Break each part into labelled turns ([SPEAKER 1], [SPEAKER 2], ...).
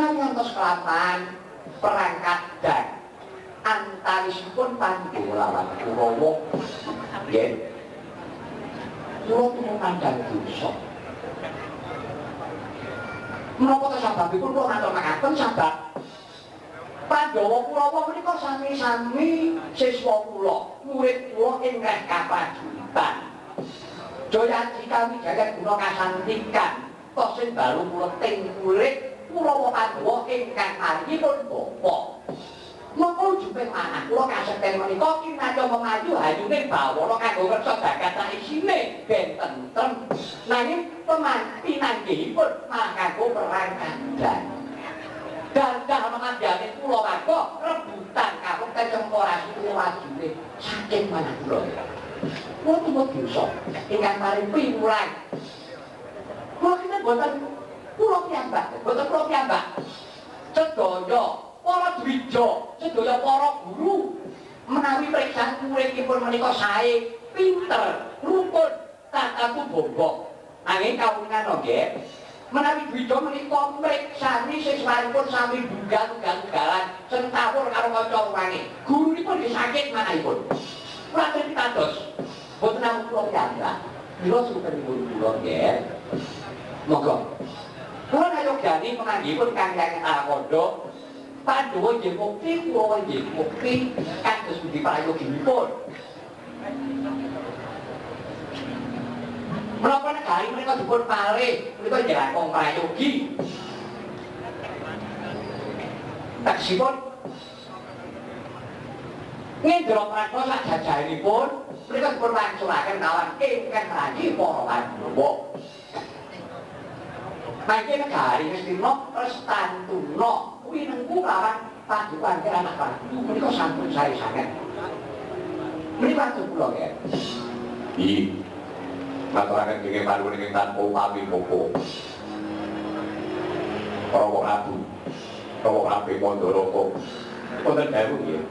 [SPEAKER 1] menawi ngantos kelapan perang kadang antawisipun Pandhawa lawan Kurawa nggih kula tuwuh kandhang dosa menapa to sababipun kula ngaturaken sabab Pandhawa Kurawa menika sami-sami siswa kula murid kula ingkang kaprajuritan Jayadika Wijaya guna kasantikan tos sing baru kula ting murid Kurawa Pandhawa ingkang paringipun bapa mongko juping manah kula kasekten menika kinaca memayu hayuning bawana kanggo kersa jagat sak isine ben tentrem nanging pinanggihipun malah kanggo perang kandhang dadah mangandhane kula warga rebutan kabupaten Cengkarasi wajine saking manah kula kula tuwuh dosa ingkang paring piwulang kula kita boten kula piyambak sedaya para dwija sedaya para guru menawi priksa muridipun menika sae pinter rukun tataku bombok nanging kawuningan nggih menawi dwija menika mriksani siswanipun sami dugal-dugalan sentawur karo kanca ruwange gurunipun nggih sakit manahipun lajeng pitados boten namung kula piyambak mila supenipun kula nggih monggo kula ngayogyani penganggipun Kangyan Alakanda Pandhawa nggih mukti Kurawa nggih mukti kados pundi prayoginipun menapa negari menika dipun palih menika nggih langkung prayogi tegesipun ngendra prana sak jajahanipun menika dipun wangsulaken kawan ingkang rayi para Pandhawa mangke negari Ngastina Restantuna kuwi nengku kawan padukan kira anak Prabu menika sampun sae sanget menika kula nggih iki maturaken dene panuwun ing tanpa upami popo Prawa Prabu Pandharaka wonten dawuh nggih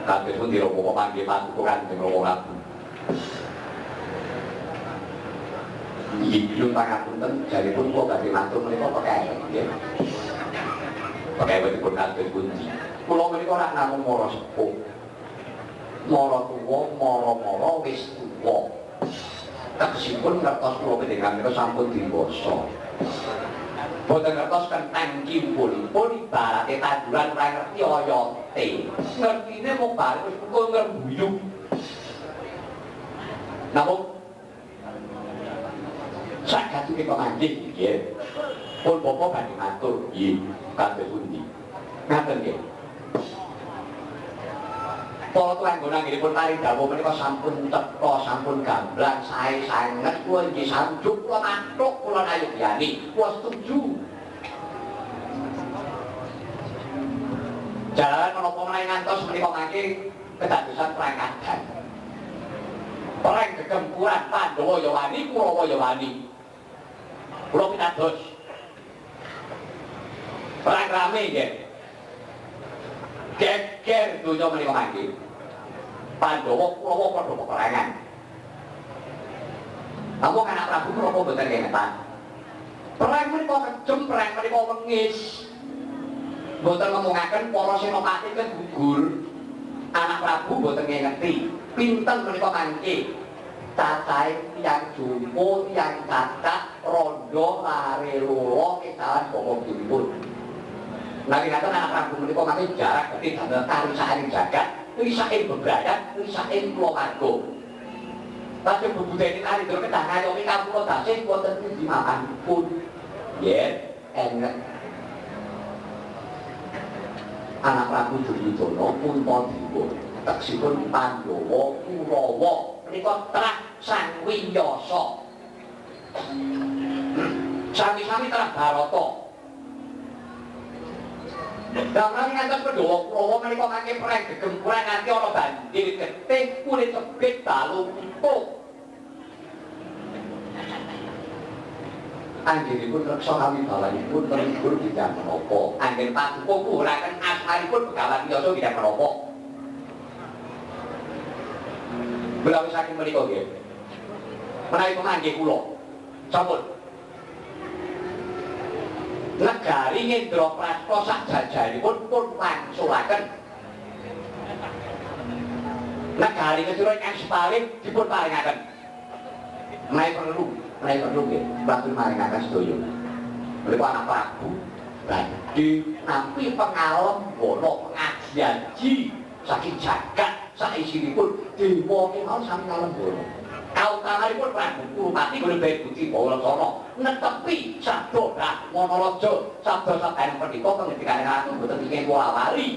[SPEAKER 1] kados pundi Rama panggih patukuran Kanjeng Prawa Prabu Ibu pangapunten jaripun kula badhe matur menika pekae nggih. Pekae dipun kados pundi. Kula menika ora namung mara sepuh. Mara tuwa, mara wis tuwa. Tegesipun ngertos kula panjenengan menika sampun diwasa. Boten ngertos kentang kimpulipun ibarate tanduran ora ngerti oyote. Ngertine mung bareng wis kok ngrembuyung. Namung sakjane pamandhing nggih. Pun bapa badhe matur nggih kados pundi. Ngaten nggih. Para tuanggona nggihipun paring dawuh menika sampun cetha, sampun gamblang sae sanget kula nggih sanjuk kula matuk kula nayogyani. Kula setuju. Jalaran menapa menawi ngantos menika mangke kedadosan perang kadang. Perang gegempuran Pandhawa ya wani, Kurawa ya wani. Kula pitados perang rame nggih geger donya menika mangke Pandhawa Kurawa padha peperangan namun anak Prabu Kurawa boten kengetan perang menika kejem perang menika wengis boten ngomongaken para senopati kan gugur anak Prabu boten ngerti pinten menika mangke cacahe tiyang jumpo tiyang cacak rondo lare lolo kesawan bapa dipun nanging ngaten anak Prabu menika mangke jarak gede damel karisaning jagat risaking bebrayan risaking keluarga lajeng bebudeni kali terus kedah ngayomi kawula dasih wonten pundi mapanipun nggih enek anak Prabu Duryudana Puntadewa tegesipun Pandhawa Kurawa menika terah sang wiyasa sami-sami terah Barata damel ngaten Pandhawa Kurawa menika mangke perang gegempuran nganti ana banjir gedhe kulit tebih dalu utuh anggenipun reksa kawibawanipun terligur bidang menapa anggen paduka kuhuraken asmanipun Begawan Wiyasa bidang menapa Belawi saking menika nggih. Menawi pamanggih kula. Sampun. negari Ngendra Prasta sak jajaripun pun wangsulaken negari Kedira ingkang sepalih dipun paringaken menawi perlu nggih bantu maringaken sedaya menika anak Prabu badhe nampi pengalem bono pengajian ji saking jagat saisinipun dewa kemawon sami ngalem bono kautamanipun Prabu Kurupati golek bukti Bawana netepi sabda Monaraja sabda saben punika pengendikane ratu mboten ingkang kula wali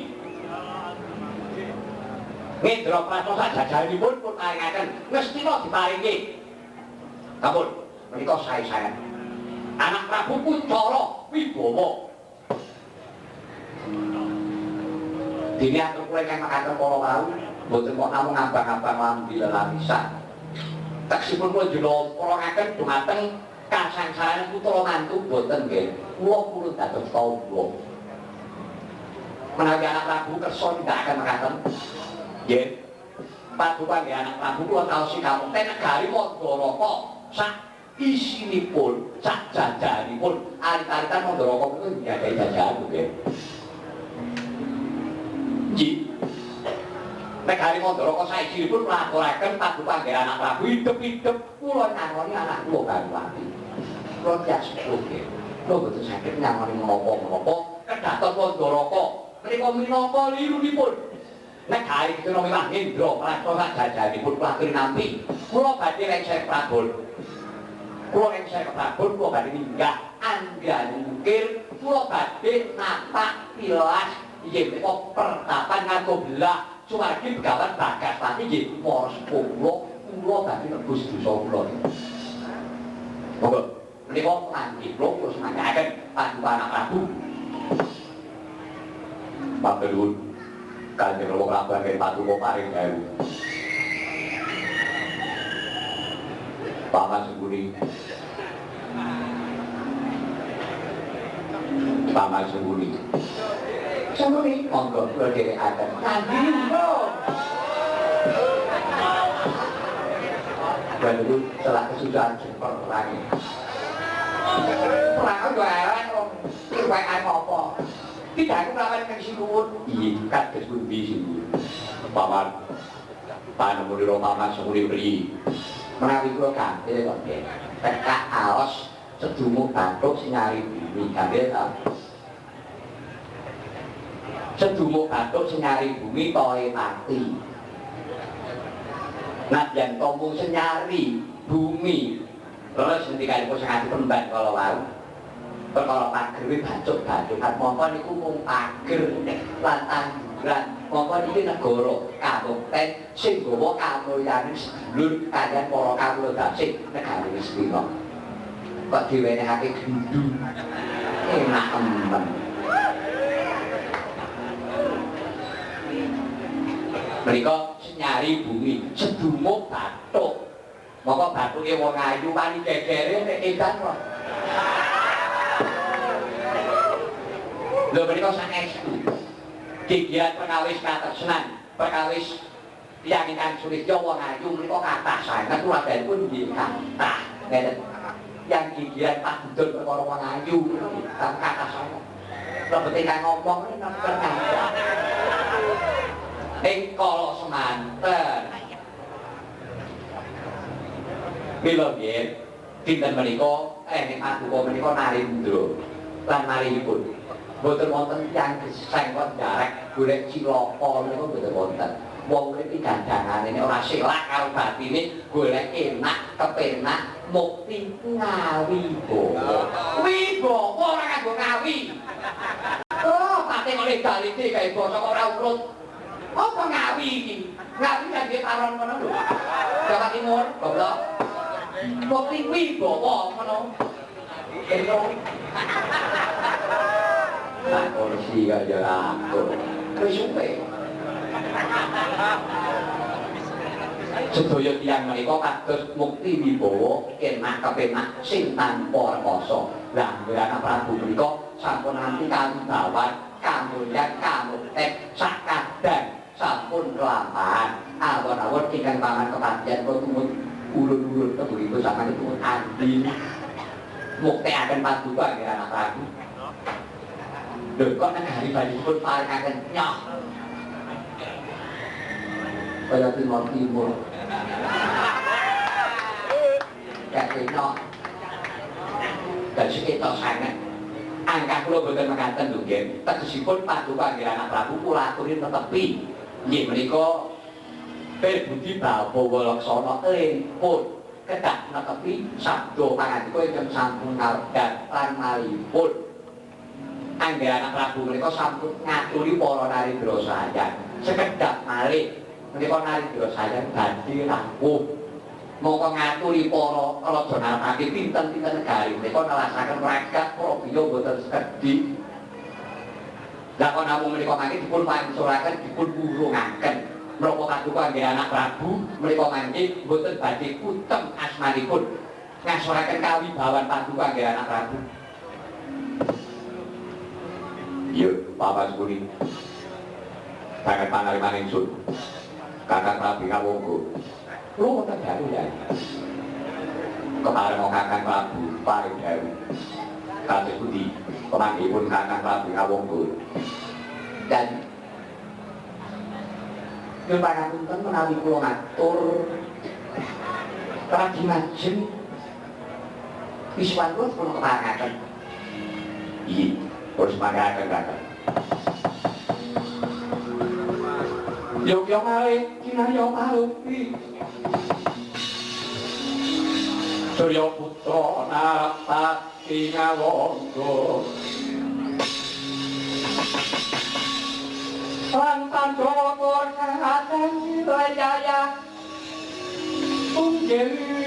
[SPEAKER 1] Ngendra Prasta sajajaripun pun paringaken Ngastina diparingi kapun menika sae-sae anak Prabu Kuncara Wibawa dene atur kula ingkang makaten para wau mboten kok namung ngabang-abang lambi lelapisan teksipun kula njlomporaken dumateng kasangsaran putra mantu boten nggih kula purun dados tangga menawi anak Prabu kersa nindakaken mekaten nggih paduka nggih anak Prabu kula taos sikampung ten negari Mandaraka sak isinipun sak jajaripun alit-alitan Mandaraka punika nggadahi jajahan nggih nggih negari Mandaraka saijipun nglakuraken paduka nggih anak Prabu idep-idep kula nyangoni anak kula Garuwati. Kula tiyang sepuh nggih. Kula boten saged nyangoni menapa-menapa kedhaton Mandaraka menika minangka lirunipun. Negari Kedira miwah Ngendra Prasta sak jajaripun kelakir nampi. Kula badhe lengser Prabon. Kula lengser Prabon kula badhe minggah anggan ukir kula badhe napak tilas inggih menika pertapan nganggo belah sumargi begawan Bagaspati nggih para sepuh kula badhe nebus dosa kula. Monggo menika panggih kula semanggaken paduka anak Prabu. Matur nuwun Kanjeng Rama Prabu kangge paduka paring dalu. Paman Sembuni. Paman Sembuni. Sembuni monggo kula dherekaken. Kanjeng Rama. Dan itu setelah kesudahan perperangan perang itu elek kok kirwaikan apa tidak aku melawan yang sinuun iya kan kesempun di sini paman panemuliro paman semuli beri menawi kula ganti kok tekak aos sedumuk batuk sinyari bumi ganti tak sedumuk batuk sinyari bumi toe mati nadyan tombong senyari bumi terus ngendikane sing ati pemban kala wau perkara pager kuwi bacuk-bacukan mongko niku mung pager lan tanduran mongko iki negara kabukten sing gawa kamulyaning sedulur kaliyan para kawula dasih negari Ngastina kok diwenehake gendhu enak temen mereka nyari bumi sedumuk batuk maka batuke wong ayu wani gegere nek edan kok lho mereka saestu gigiat perkawis katresnan perkawis yang ingkang sulitya wong ayu mereka kathah sanget tuladhan pun nggih kathah ngeten yang gigiat padudul perkara wong ayu kathah sanget lebet ingkang ngomong nempel kathah ing kala semanten mila nggih dinten menika ing paduka menika Narendra lan marinipun boten wonten tiyang geseng kok njarek golek cilaka menika boten wonten wong urip dandangane nek ora silak karo batine golek enak kepenak mukti ngawibawa wibawa ora kanggo ngawi oh pate kok legalite kae basa kok ora urut apa ngawi iki ngawi kan dia taron ngono lho Jawa Timur goblok mukti wibawa ngono eno nah kursi aja aku wis suwe sedaya tiyang menika kados mukti wibawa enak kepenak sing tanpa rekoso lah anak Prabu menika sampun nanti kawibawan kamulyan kamukten sakadang sampun kelampahan awon-awon ingkang pangan kepatihan kok tumut ulun-ulun kebegitu sampeyan tumut andi muktekaken paduka nggih anak Prabu Lho kok negari badipun paringaken nyoh. Kaya timur-timur. Kayak nyoh. Dan sekitar sangat. Angka kula boten mekaten lho nggih. Tegesipun paduka nggih anak Prabu kula aturi netepi. Nggih menika Budi Bawa Laksana lempun kedah netepi sabda pangandika ingkang sampun kalebet lan malipun. Angger anak Prabu menika sampun ngaturi para narendra sayan. Sekedhap malih menika narendra sayan badhe rampung. Mongko ngaturi para raja Narpati pinten-pinten negari menika nelasaken ragat Prabiya boten sekedhi. Lah kok namung menika mangke dipun pancuraken dipun wurungaken menapa paduka nggih anak Prabu menika mangke boten badhe kutem asmanipun ngasuraken kawibawan paduka nggih anak Prabu. Iya, Bapak Sukuni. Sangat pangalimane ingsun. Kakang Prabu Kawungku. Lu wonten dalu ya. Kepareng Kakang Prabu paring dalu. Kados pundi pamanggihipun Kakang Prabu Kawungku. Dan nyuwun pangapunten menawi kula ngatur radi majeng wisuwan kula pun keparengaken. Iya, terus mangkaken Kakang. Yogya malih kinarya palupi. Surya putra Narpati ngawangga lan Pandhawa kurniaken Jaya tunggilku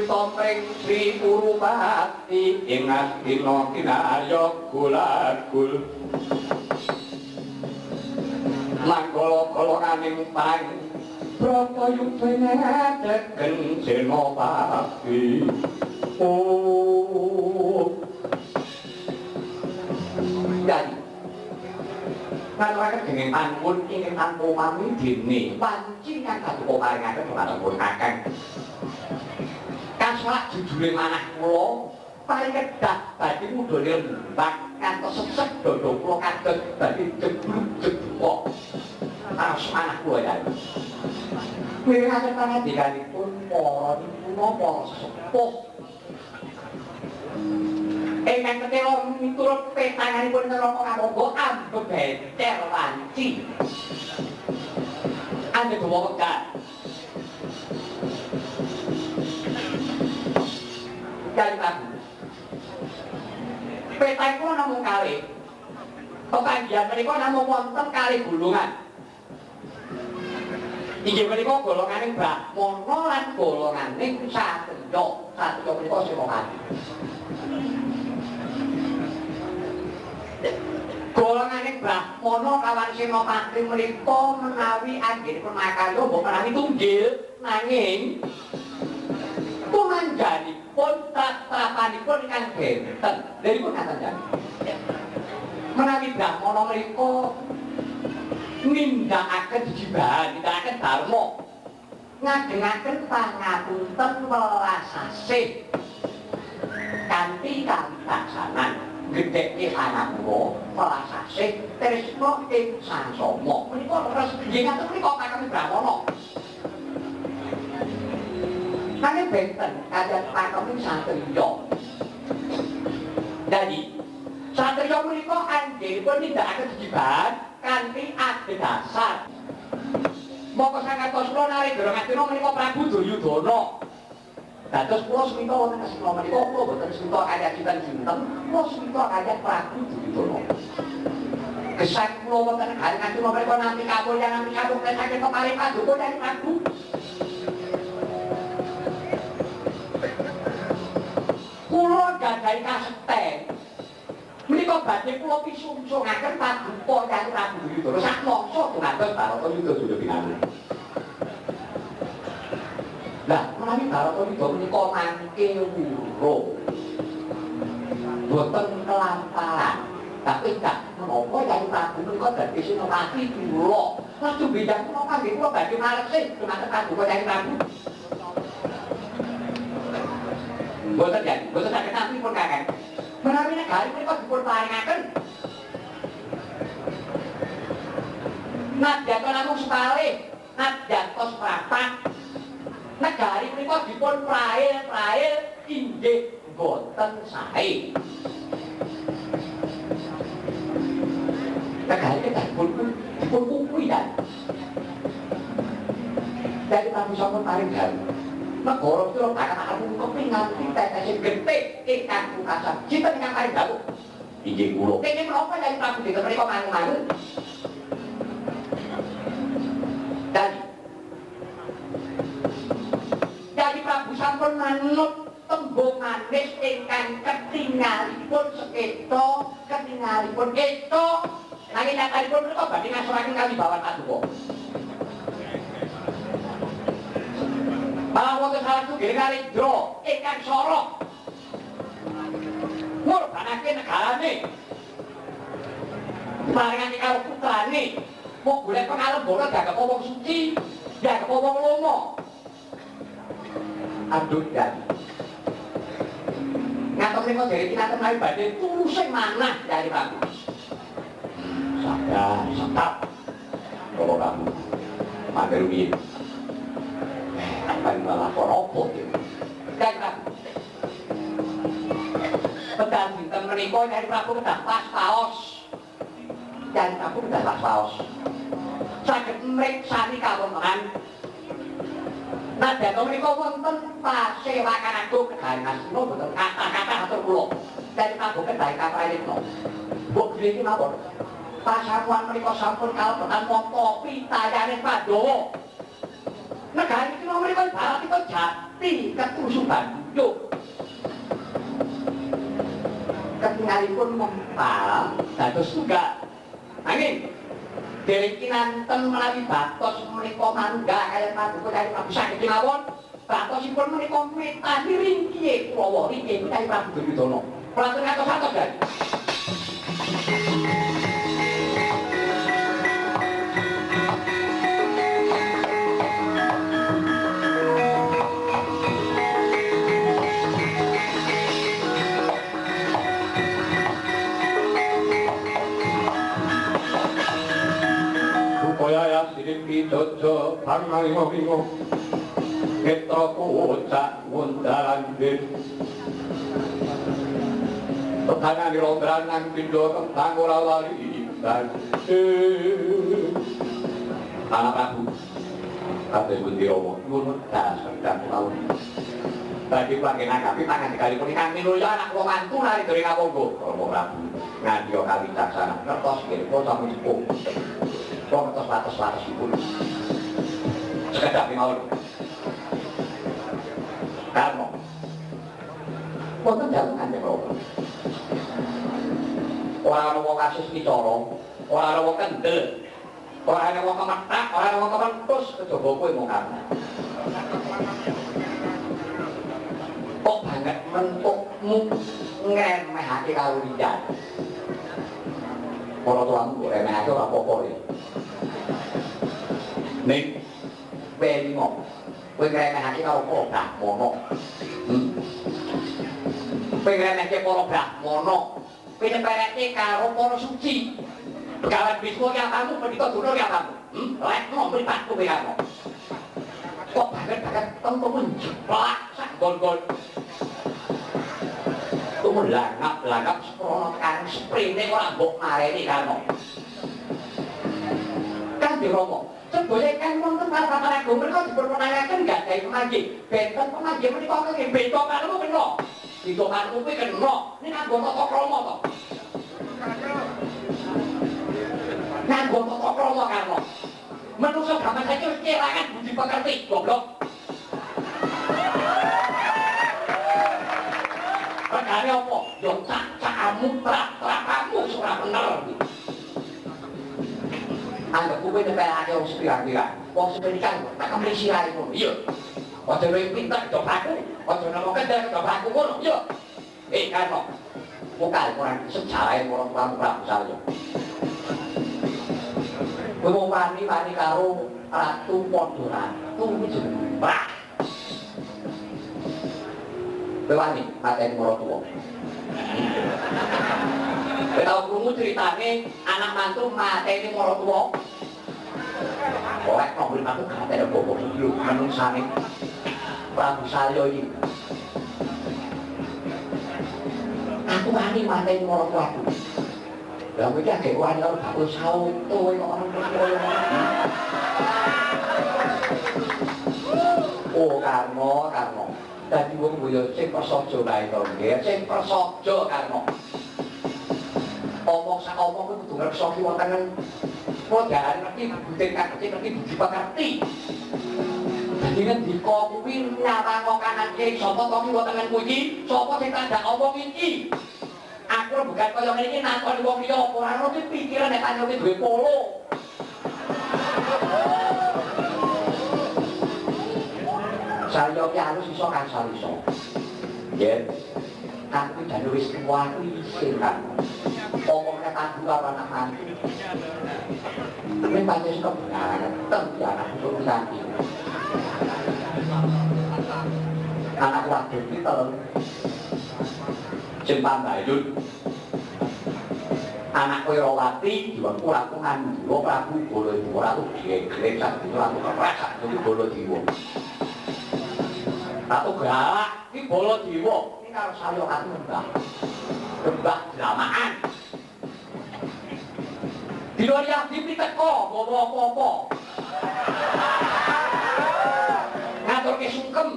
[SPEAKER 1] Tomring Sri Purupati ingat dina kinarya gulagul manggala-golonganing pang Bratayuda degen Senopati dan ngaturaken dene panuwun ingkang tanpa pamit dene pancingan paduka paringaken dhumateng Kakang kasolak jujure manah kula paling kedah badhe mudhane lembang kantos sesek dada kula kados badhe jebluk-jeblok aras manah kula ya. Wiwitan pangandikanipun para punapa sepuh ingkang ketela miturut petanganipun neraka kamangga ambebeter wanci ande dawa wekdal kali Prabu. Petang kula namung kalih. Pepanggihan menika namung wonten kalih golongan. Inggih menika golonganing Brahmana lan golonganing Satriya. Satriya menika Senopati. Golonganing Brahmana kawan Senopati menika menawi anggenipun makarya boten menawi tunggil nanging pun tatrapanipun ingkang benten dheripun ngaten jan. Menawi Brahmana menika nindakaken jibahan, nindakaken dharma, ngajengaken pangapunten welas asih kanthi kawitaksanan, gedheke panamura welas asih tresna ing sangsama. Menika terus nggih ngaten menika kakang Brahmana. Kane benten kadang pakomi Satriya. Jadi Satriya menika anggenipun nindakaken jibahan kanthi adhedhasar. Monggo sangatos kula narendra ngadina menika Prabu Duryudana. Dados kula seminta wonten kasila menika kula boten seminta kaya sinten-sinten, kula seminta kaya Prabu Duryudana. Gesang kula wonten negari ngadina menika nampi kapulyan nampi kapulyan saking kepareng paduka dari Prabu. Kula gadahi kasekten menika badhe kula pisungsунgaken paduka kali Prabu Duryudana sak mangsa dumados Baratayuda sudah pinanggih. Lah menawi Baratayuda menika mangke wurung boten kelamparan tapi gak menapa kali Prabu menika dadi Senopati kula Mas bidang kula kangge kula badhe malih sih dumateng paduka Kyai Prabu. Mboten ya, mboten saged nampi pun Kakang. Menawi negari menika dipun paringaken nadyanto namung sekali, nadyanto seprapat. Negari menika dipun prail-prail inggih boten sae. Negari kita dipun kukuhi dan dari Prabu sampun paring gawe. Negara kira bakal amun kepingan tetesing getih ingkang pungkasan. Sinten ingkang paring gawe? Inggih kula. Kenging menapa dari Prabu Desa menika mangu-mangu? Jadi Prabu sampun manut tembung manis ingkang ketingalipun seketo, ketingalipun keto. Nanging nyatanipun menika badhe ngasuraken kawibawan paduka. Malah wonten salah tunggiling Narendra ingkang sorok ngorbanake negarane. Marangake karo putrane, mau golek pangalembana gagap wong suci, gagap wong lomo. Aduh dan ngaten menika dherek kinanten menawi badhe tulusing manah dari Prabu. Sabda setap kalau kamu mager rumiyin akan malah korobot dan Prabu pedang dinten menika dari Prabu kedah pas paos dan Prabu kedah pas paos saged mriksani kawontenan nadyanto menika wonten pasewakan agung Kedhaing Astina boten kathah-kathah atur kula dari Prabu Kedhaing Kaprayitna mbok iki mawon pasamuan menika sampun kalebatan mongko pitayane Pandhawa. Negari iki menika barat kita jati ketusuban yuk. Ketingalipun mempal dados tunggal. Nanging dereng kinanten menawi batos menika mangga kaya Paduka Kyai Prabu saged kemawon. Batosipun menika metani ringkihe Kurawa ringkihe Kyai Prabu Duryudana. Praten ngatos-atos dan
[SPEAKER 2] Supaya sirik pidojo pangalingo-lingo Netra kocak wondalan din Tetangan dirondran nang pindo tentang ora lali dan Anak Prabu Kata Gusti Rama nyuwun dasar dan taun Bagi pangenan kami tangan dikalipun ingkang minulya anak wong mantu nari dari ngaponggo Rama Prabu ngandya kawicaksana ngertos kirpa sampun sepuh kok ngertos batas-batasipun sekedap mawon karno wonten dalem kanjeng Rama ora ana wong kasus bicara ora ana wong kendel ora ana wong kemethak ora ana wong kementus kejaba kowe mung karno kok banget mentukmu ngremehake karo liyan para tuamu remehake ora apa-apa ya ning bengo kowe ngremehake karo Brahmana kowe ngremehake para Brahmana kowe nyepereke karo para suci kawan Bisma ki apamu pendhita Duna ki apamu lekno mripatku kowe karo kok banget tempo menjeplak sak gon-gon tumun langap seprono tekan sprene ora mbok mareni karo Kanjeng Rama sedaya kan wonten para agung menika dipunmenangaken gadhahi pemanggih benten pemanggih menika kenging beda karo kena beda karo kuwi kena ning nganggo tata krama to nganggo tata krama karo manusa gaman saiki wis kelangan budi pekerti goblok perkara apa yo cak-cakamu prak-prakamu ora bener anggap kowe nyepelake wong sepira-pira wong sepirikan tak kemri sirahe ngono iya aja luwih pinter cobaku aja nang kendel cobaku ngono iya kano mukal kurang sejarahe marang Prabu Salya
[SPEAKER 1] Wong wani-wani karo ratu padha ratu iki jenenge. Wah. Wani mateni maratuwa. Kita krungu ceritane anak mantu mateni maratuwa. Oleh kok mantu mateni bobok iki manungsane Prabu Salya iki. Aku wani mateni maratuwaku. Lah iki agek wani karo bakul sauto kok ana koyo Oh, Karno. Dadi wong boyo sing prasaja kae to nggih, sing prasaja Karno. Omong sak omong kuwi kudu ngreksa ki wonten modal ngerti butuh ngerti budi pakarti. Dadi ngendika kuwi nyawangokanake sapa to ki wonten kuwi, sapa sing tak omong iki. Aku bukan kaya ngene iki nakoni wong liya apa ora ono pikiran nek tanyoke duwe polo. Salya ki alus iso kan saliso. Nggih. Aku jane wis tuwa kuwi isin kan. Omongnya tadi karo anak mantu. Tapi pancen kebenaran ya anak usul nanti. Anak wadon iki telung. Jempang Bayun. Anak Wirawati diwang kurangan Dewa Prabu Baladewa Ratu Gegrek sak Ratu Keprasak iki Baladewa. Ratu Galak iki Baladewa. Iki karo Salya karo Mbah dramaan. Dino Riyadi teko bawa apa-apa. Ngaturke sungkem.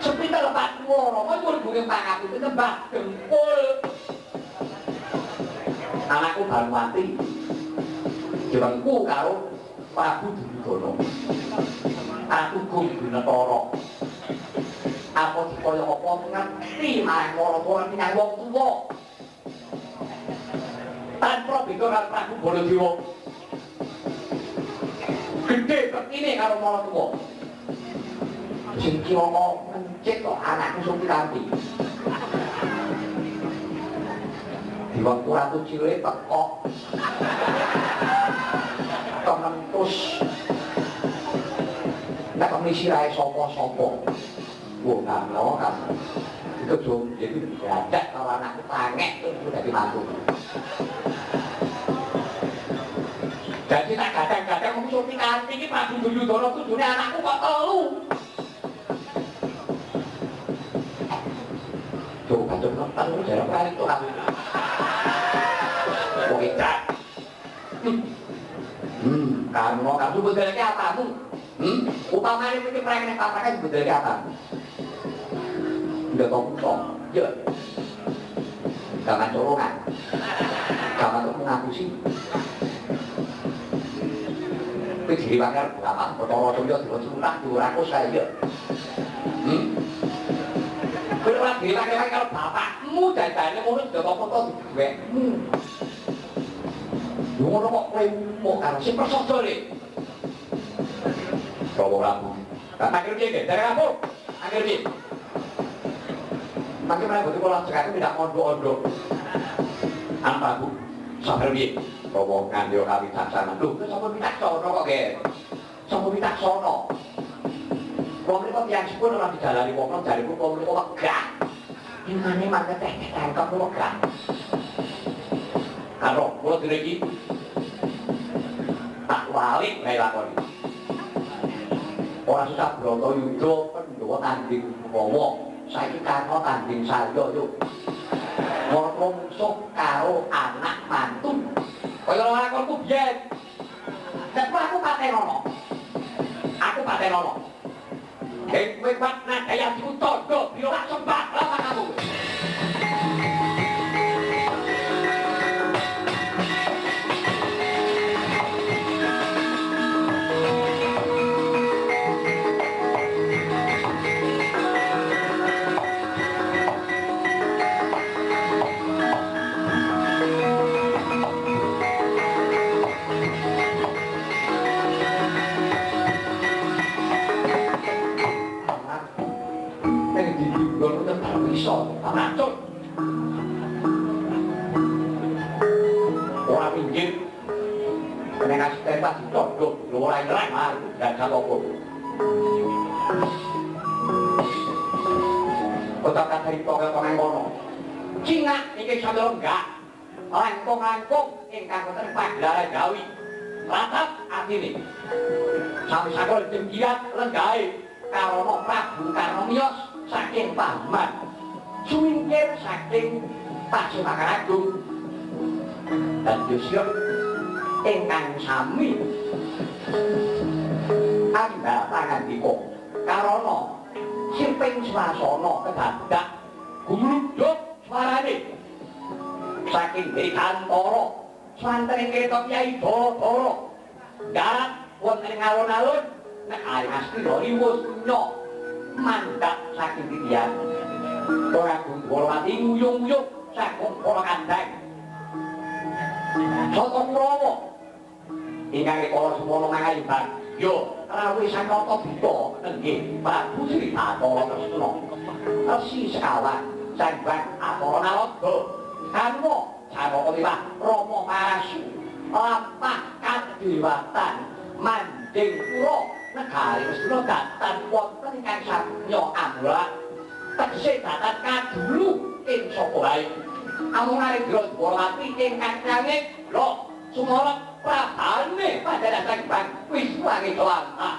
[SPEAKER 1] Sepinter lepat woro, kok nyuwun bunge pangaku nembah dengkul. Anakku Banwati diwengku karo Prabu Duryudana. Aku gum Dinatara. Apa dikaya apa ngerti marang para minang wong tuwa. Tanpa beda karo Prabu Baladewa. Gedhe bektine karo para tuwa. Sing kira mencet kok anakku sing piranti. Di waktu Ratu Cilik teko. Kementus. Nek komisi rae sapa-sapa. Wong karo kan. Itu jom jadi dadak karo anakku tangek terus dadi mantu. Jadi tak kadang-kadang wong sing piranti iki Prabu Duryudana kudune anakku kok telu. Coba nonton jarak kali itu aku. Oke, Cak. Kamu bedelke apamu? Upamane iki preng nek papakan bedelke apamu? Ndak kok. Ya. Jangan colongan. Jangan untuk mengakusi. Kowe diriwangar apa? Perkara toyo diwujudna durakus kae ya. Kowe ora dilak-lak karo bapakmu dadane ngono sudah apa-apa duwekmu. Ngono kok kowe mau karo sing prasaja le. Prabu Prabu. Tak akhir piye dari kampung? Akhir piye? Mangke menawa betul kula cekake tidak mondok-ondok. An Prabu, sabar piye? Prabu ngandyo kawicaksana. Lho, sapa wicaksana kok ge? Sapa wicaksana? Wong iki kok tiyang sepur ora dijalani wong jariku wong iki kok wegah. Ingane mangke tangkep kok wegah. Karo kula direki tak walik gawe lakoni. Ora susah Bratayuda Pandhawa tanding Upawa. Saiki Karna tanding Salya yo. Mara musuh karo anak mantu. Kaya ora lakonku biyen. Nek aku patenono. Aku patenono. Kowe pat nadaya diutondo biro lak sempat lama kamu. Iso, amatun. Ora minggir.
[SPEAKER 2] dengan kasih pasti cocok luar ramah dan salopun. Kota-kata dari pokok-pokok kono. Cina iki sampe enggak. Langkung-langkung ingkang wonten pagelaran Jawi. Ratap atine. Sami sakul demikian lenggahe Karana Prabu Karnamiyos saking Paman. Suwingkir saking Pasemakar Agung. Dan Yusuf ingkang sami anda pangandika karana sirping swasana kedadak gumruduk swarane saking Dirgantara swanten kerta Kyai Bathara darat wonten ing alun-alun nek Astira riwus punya mandhap saking titian ora Gundrawati nguyung-nguyung saking para kandhang Soto Kurawa ingkang kala semono mangayuban yo rawuh Sanata Buta nggih Prabu Sri Bathara Kresna Resi sekawan Sanggang Atara Nalada Kanwa Janaka Liwah Rama Parasu lampah kadewatan manding pura negari Westina datan wonten ingkang samya amlah tegese datan kadulu ing sapa wae amunane Drawati ingkang nanging lho sumara prabane panjenengan Sanggang wis wangi kelantah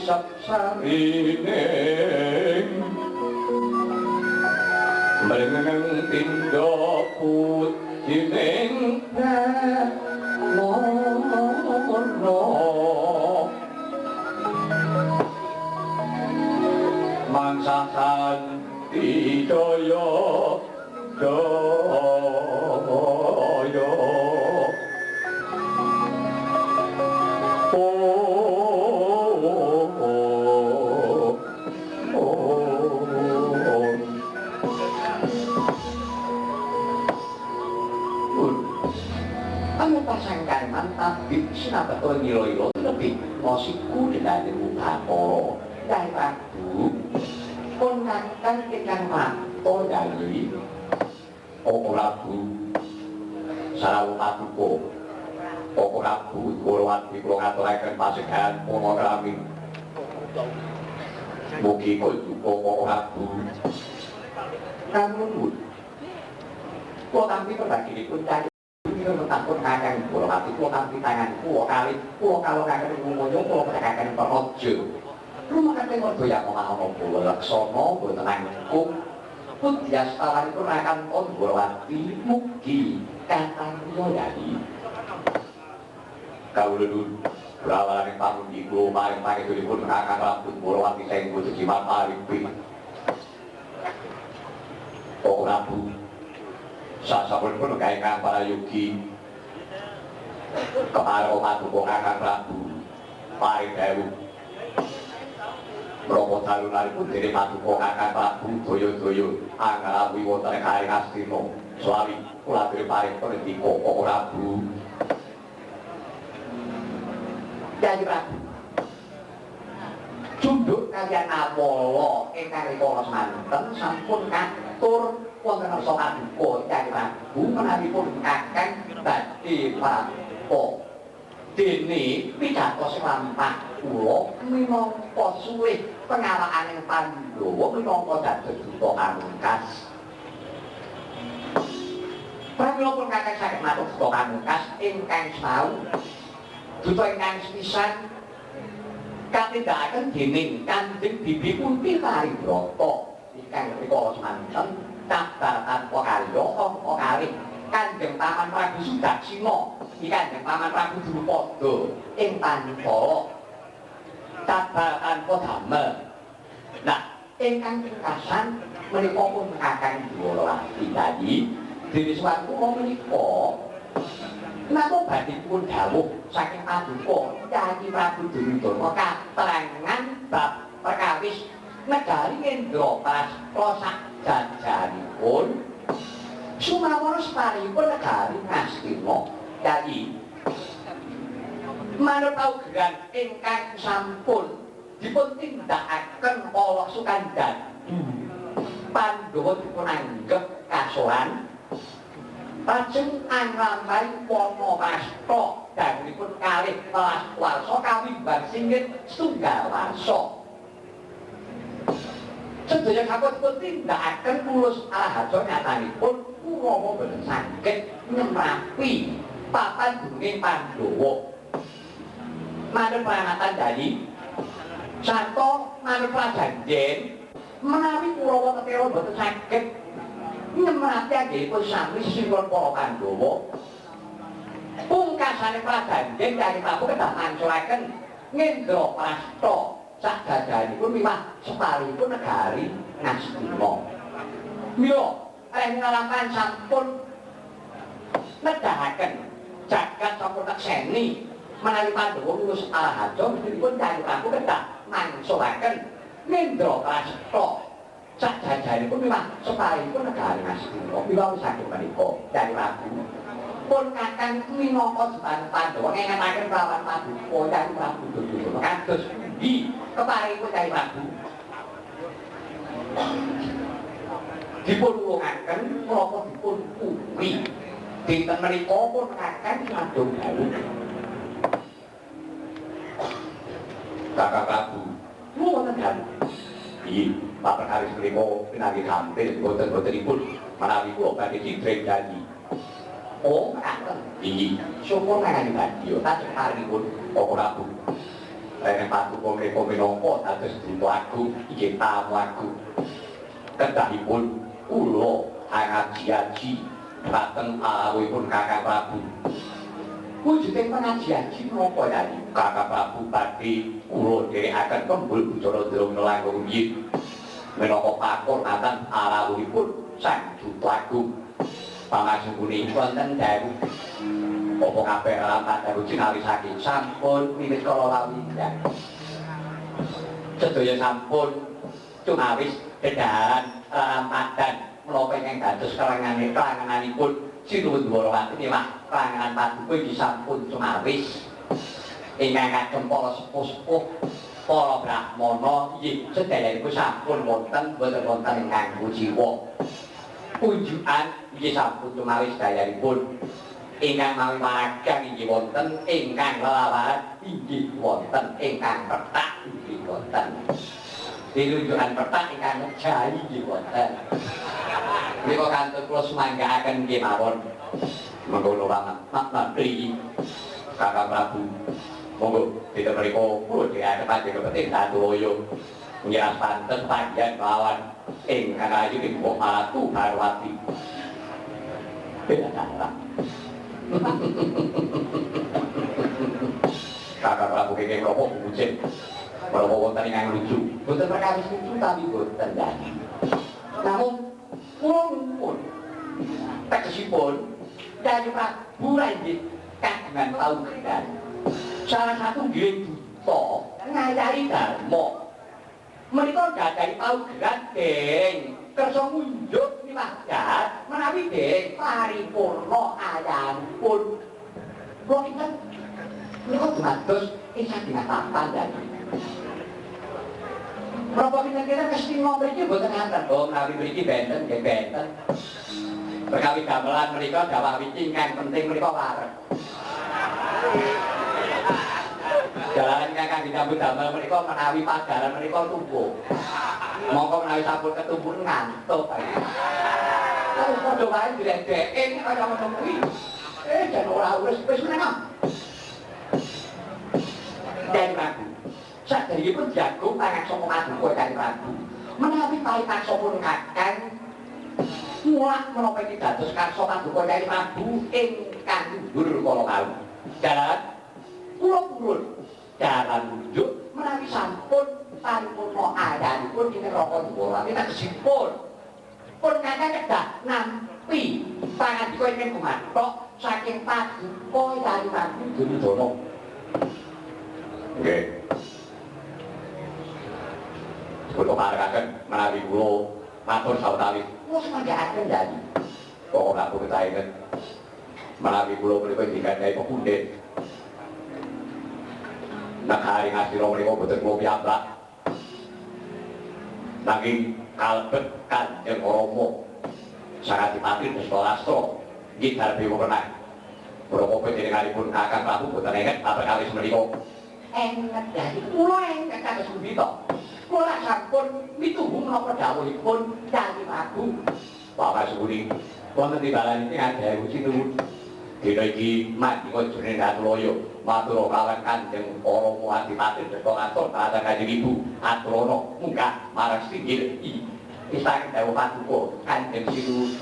[SPEAKER 2] sapsarining mrengeng tindha putining mono mangsakan dicaya daya
[SPEAKER 1] Anu pasangkan mantap di sinabetul ngilo-ilo lebih mosiku dengan Baporo dari Prabu pun akan ikan mato dari
[SPEAKER 2] Prabu Sarawu Paduka Prabu Kulawati kula ngaturaken pasegahan para rami mugi kunjuka Prabu
[SPEAKER 1] kamu kula tampi perbagipun cari takut kakang Kulawati kula tampi tangan kula kali kula kalau kakang ngumonyo kula kakang Praja rumah kakang merdoya ana kula laksana boten angkuh pun diastalipun akan on Kulawati mugi kathah dari
[SPEAKER 2] kawula nuwun brawalane pamuji kula maring pangedhipun kakang rambut Kulawati saeng boten jimat paripi Prabu sasampun gawe kang parayogi keparo Paduka kakang Prabu paring dawuh Bromo dalunipun dene Paduka kakang Prabu daya-daya angarawi wonten karing Astina swawi kula paring pendika Prabu
[SPEAKER 1] Kyai Prabu Junduk kalian Apolo ingkang rikala semanten sampun katur wonten ngarsa Paduka Kyai Prabu menawipun kakang badhe papo dene pidatos lampah kula minangka suwih pengawakaning Pandhawa minangka dados duta pamungkas pramila pun kakang saged matur duta pamungkas ingkang sau duta ingkang sepisan katindakaken dening Kanjeng Bibi Kunti Paribrata ingkang rikala semanten kabar tanpa kalya apa kalih Kanjeng Paman Prabu Sudaksina Kanjeng Paman Prabu Drupada ing Pandhawa kabar tanpa damel. Nah, ingkang pungkasan menika pun kakang Dwarawati tadi dene suatu menika napa badhe pun dawuh saking Paduka Kyai Prabu Duryudana katerangan bab perkawis negari Indraprastha sak jajaripun sumawon separipun negari Ngastina Kyai manut paugeran ingkang sampun dipun tindakaken kala Sukandadu Pandhawa dipun anggep kasoran lajeng angramai Wanawasta dangunipun kalih telas warsa kawimbar singgit setunggal warsa sedaya kapun tindakaken mulus alahaja nyatanipun Kurawa boten saged nemrapi papan duning Pandhawa manut peringatan dari sarta manut prajanjen menawi Kurawa tetela boten saged nemrapi anggenipun sami sesungguhipun para Pandhawa pungkasane prajanjen Kyai Prabu kedah mancuraken Indraprastha sak jajaripun miwah separipun negari Ngastina. Mila nalampahan sampun nedahaken jagat sampun nekseni menawi Pandhawa lulus alahaja pun Kyai Prabu kedah mangsulaken Indraprastha sak jajaripun miwah separipun negari Ngastina. Mila saking menika Kyai Prabu pun kakang minangka jembatan Pandhawa ngengetaken prawan Paduka Kyai Prabu Duryudana kados pundi keparipun Kyai Prabu dipun wulungaken menapa dipun kuwi dinten menika pun kakang madung dawuh Kakang Prabu wonten dawuh iki Pak Perkaris menika pinanggih hampir boten-botenipun menawi kula badhe cindring janji. Oh, kakang iki syukur kakang badhe tak ceparipun Pak Prabu
[SPEAKER 2] Rene patuko mriko minangka dados duta agung inggih tamu agung. Kedahipun kula angaji-aji dhateng alawipun Kakang Prabu. Wujuding pengaji-aji menapa ya Kakang Prabu badhe kula dherekaken kembul Bucara Drona langkung rumiyin. Menapa pakurmatan alawipun Sang Duta Agung. Pangasunipun wonten dalu apa kabeh rapat dalu cinawi saking sampun wiwit kala lawihan. Sedaya sampun cunawis dedahan ramadan menapa ingkang dados kelanganipun Sinuwun Dwarawati niwah kelangan paduka iki sampun cunawis ingkang kagem para sepuh-sepuh para brahmana inggih sedayanipun sampun wonten boten wonten ingkang kuciwa. Kunjukan inggih sampun cunawis dayanipun ingkang mawi magang inggih wonten ingkang lelawahan inggih wonten ingkang petak inggih wonten dilunjukan petak ingkang jai inggih wonten menika kantun kula sumanggaaken nggih mawon monggo kula mantri Kakang Prabu monggo kita mriku kula dhewekan kepeting Danduraya ngiras panten panjenengan lawan ingkang ayu ing Matu Parwati Kakang Prabu kenging menapa bucin menapa wonten ingkang lucu boten perkawis lucu tapi boten dadi namun kula nuwun tegesipun Yayi Prabu inggih kagungan paugeran salah satu nggih duta ngayahi dharma menika gadahi paugeran deng kersa ngunjuk niwagat menawi deng paripurna ayahipun kula kinten menika dumados ing saking papan dadi menapa kinten mesti mriki boten ngaten menawi mriki benten nggih benten perkawis gamelan menika dawuh wiji ingkang penting menika wareg jalanan ingkang disambut damel menika menawi pagaran menika tumpuk mongko menawi sampun ketumpuk ngantuk terus padha wae diledeke kaya ngono kuwi jan ora wis meneng dan Prabu sadèrèngipun jagung tangan saka paduka Kang Prabu menawi paitan sampun kakang mulak menapa iki dados karsa paduka Kang Prabu ingkang dhuwur kala kawula jalan kula purun jalan nunjuk menawi sampun paripurna ayahipun ing neraka Dwarawati tegesipun pun kakang kedah nampi pangandika ingkang gumathok saking paduka Kang Prabu Duryudana nggih kula parekaken menawi kula matur sawetawis kula semanggaken jadi kok Prabu ketahen menawi kula menika digandhahi pepundhen nakari ngasira menika boten kula piyambak nanging kalebet Kanjeng Rama Sangadipati Drestalastra nggih darbe wewenang Rama panjenenganipun Kakang Prabu boten enget perkawis menika enget dari kula enget kados pundi to kula sampun mituhu menapa dawuhipun Yayi Prabu Bapak Suri wonten timbalan iki ngadahi uji nuwun dina iki mandika jeneng Danduraya matur kawan Kanjeng Para Adipati Drestalastra dhateng Kanjeng Ibu aturana munggah marang singgil istana dawuh paduka Kanjeng Sinuwun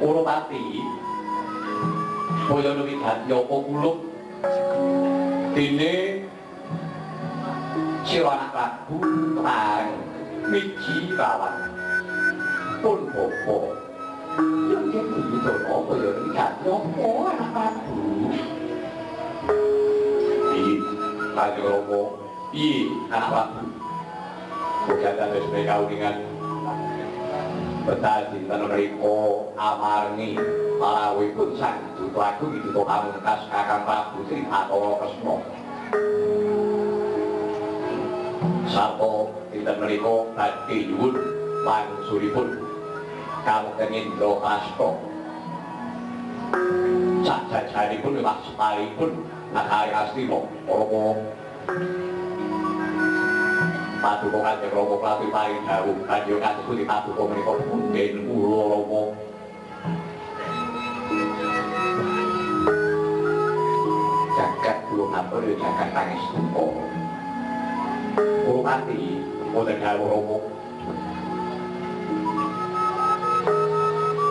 [SPEAKER 2] Urupati Boyo Nuwidat Yoko Kulub dene sira anak Prabu kemarin miji kawan pun bopo yang jadi dono Boyo Nuwidat Yoko anak Prabu Kanjeng Rama piye anak Prabu kejatan wis kawuningan betah dinten mriku amarni parawipun sang Dutu Agung Dutu Pamungkas Kakang Prabu Sri Bathara Kresna. Sarta dinten mriku badhe nyuwun wangsulipun Kamukten Indraprasta. Sajajanipun miwah separipun Nagari Astina Rama Paduka Kanjeng Rama Prabu paring dawuh kanjeng kasebut paduka menika punden kula Rama. Jagat kula matur jagat pangestupa. Urupati wonten dawuh Rama.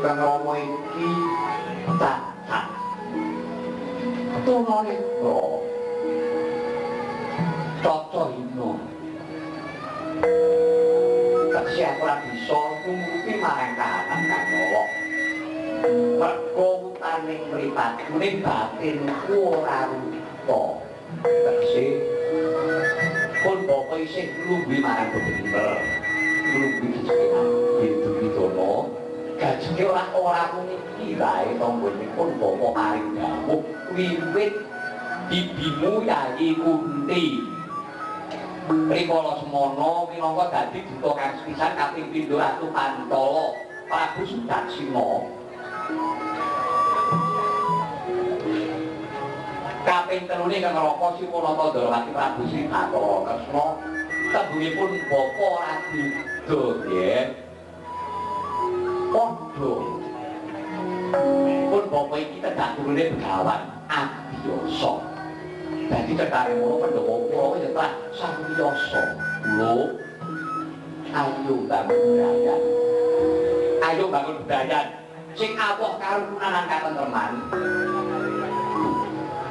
[SPEAKER 2] Kang Rama iki tak tunane kok Caca Hina Taksih ora bisa numuti marang kahanan kang nolok merga utaning mripatune batinku ora rupa taksih pun bapa isih lumbi marang bener lumbi kecepetan Bidodana gajenge ora niki wae tanggonipun bapa paring dawuh wiwit bibimu Yayi Kunti Rikala semana minangka dadi duta kang sepisan kaping 7 Ratu Pantala Prabu Sudarsina. Kaping 3 Kang Raka Siwanata Ndarawati Prabu Sri Bathara Kresna tembungipun bapa Ratu Dodhen. Padha pun bapa iki tedak turune Begawan Abiyasa. Dadi cekare ngono Pandhawa Kurawa ya telah samiyasa. Lho. Ayo bangun budaya. Ayo bangun budaya sing awoh karukunan katentreman.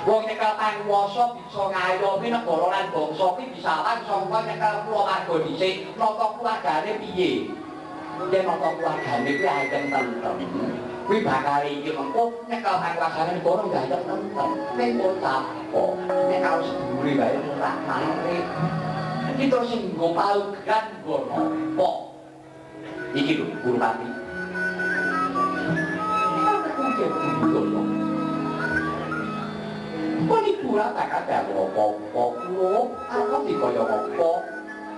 [SPEAKER 2] Wong nyekel panguwasa bisa ngayomi negara lan bangsa iki bisa langsung nyekel kulawarga dhisik, nata keluargane piye? Yen nata keluargane kuwi ayem tentrem. Kuwi bakal iki mengko nyekel panguwasane negara ya ayem tentrem. Ning kota kok nek karo sedulure wae ora mari. Iki terus sing nggo paugeran ngono. Kok iki lho Urupati. Aku kok Poni pura tak ada apa-apa kula apa dikaya apa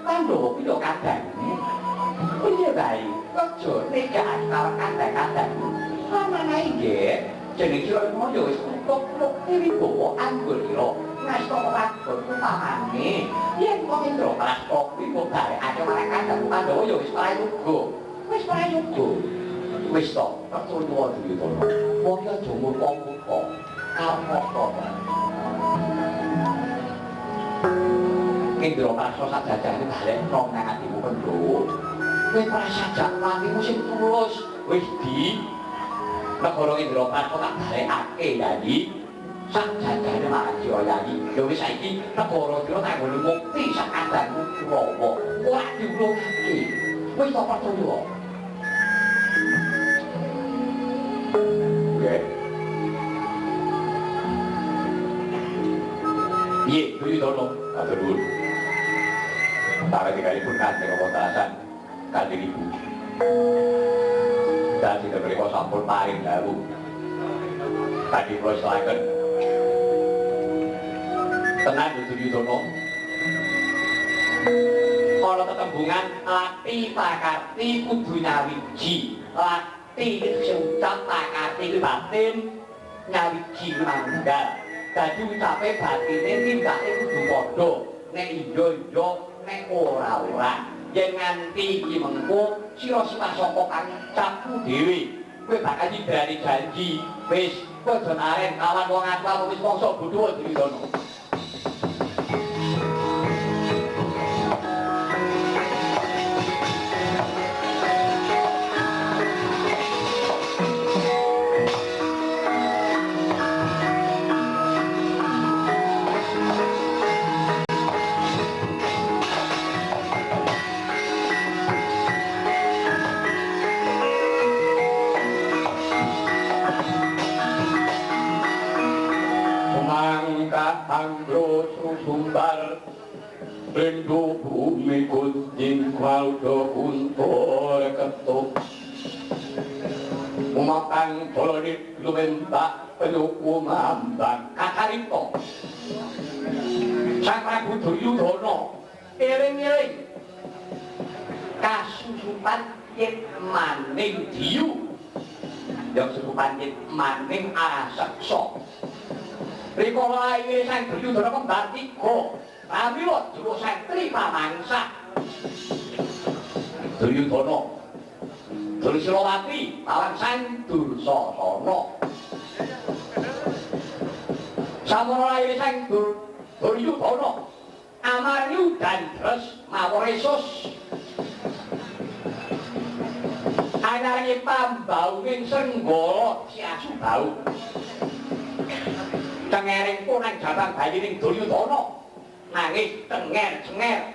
[SPEAKER 2] Pandhawa kuwi yo kadang piye bae aja nekat karo kadang-kadang ana iki jeneng kira yo wis kok iki bawa anggurira ngasta waktu pamane yen kok Indraprasta kuwi kok bare aja marang kadang Pandhawa yo wis prayoga wis to percaya dhewe to wong ya aja murka-murka karo Indraprasta sajajane balik nang atimu Pandhawa. Kowe prasajak latimu sing tulus wis di negara Indraprasta tak balekake Yayi. Sajajane marang Yayi. Ya wis saiki negara kira tak nggo mukti sakandangmu Kurawa. Ora diulungake. Wis tak percaya. Piye Duryudana atur nuwun. Sawegikalipun kanjeng kewontenasan kanjeng ibu. Dadi menika sampun paring dawuh. Badhe kula selaken. Tenan Duryudana. Ana tetembungan lati pakarti kudu nyawiji. Lati sing ucap pakarti kuwi batin nyawiji manunggal. Dadi ucape batine tindake kudu padha. Nek iya nek ora. Yen nganti iki mengko sira sipasaka kang capku dhewe. Kowe bakal nyidrani janji. Wis aja naren kawan wong aku wis mongso bodho Duryudana. Anggro susumbar Rendo bumi kuncing Waldo kuntur ketuk Umakan polonit lumentak Penuku mambang Kakarito Sang Prabu Duryudana Iring-iring Kasusupan Yit maning diyu Yang susupan yit maning asekso Rikala iki Sang Duryudana kembar tiga Pramila juru sentri pamangsa Duryudana Dursilawati lawan Sang Dursasana Samono lair Sang Duryudana Amaryu Dandres Mawaresus Ananging pambauning Senggala Siasubau Cengering punang jabang bayining Duryudana nangis cenger-cenger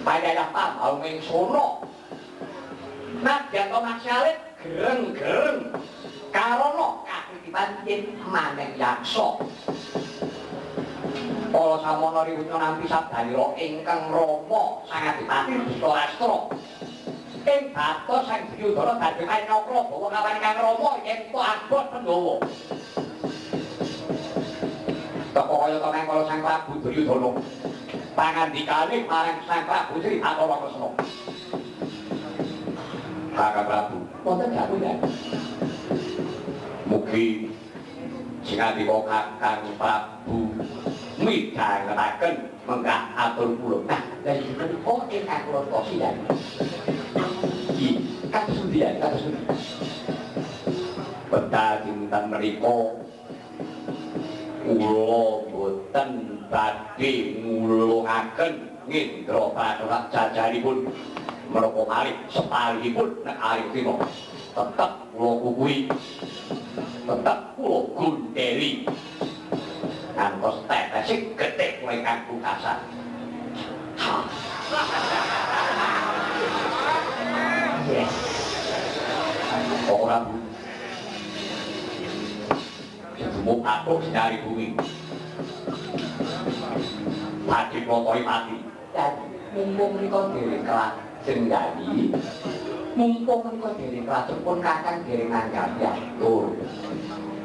[SPEAKER 2] padahal pambauning Sona nadyan maksialit gereng-gereng karana kakritipan yen maneng yaksa Para samono riwunya nampi sabdanira ingkang Rama Sang Adipati Dhৃতরাষ্ট্র ing batos Sang Duryudana dadi manakra bawa kawan Kang Rama yen to abot Pandhawa teka kaya to kang Sang Prabu Duryudana pangandikane marang Sang Prabu Sri Bathara Kresna Kakang Prabu wonten dawuh ya mugi sinandika Kakang Prabu midhangetaken menggah atur kula nah lha iki menika ingkang kula tosian iki kados pundi ya kados pundi Beta dinten mriku kula boten badhe ngulungaken ngendra pratara jajaripun menapa malih sepalihipun nek arifina tetep kula kukuhi tetep kula gunderi ngantos tetesik getik kowe kang bukasan yes ora bu Semua aku dari bumi Padi protoi mati dan mumpung mereka diri kelak sendiri mumpung mereka diri kelak pun kakang diri nanggap ya tur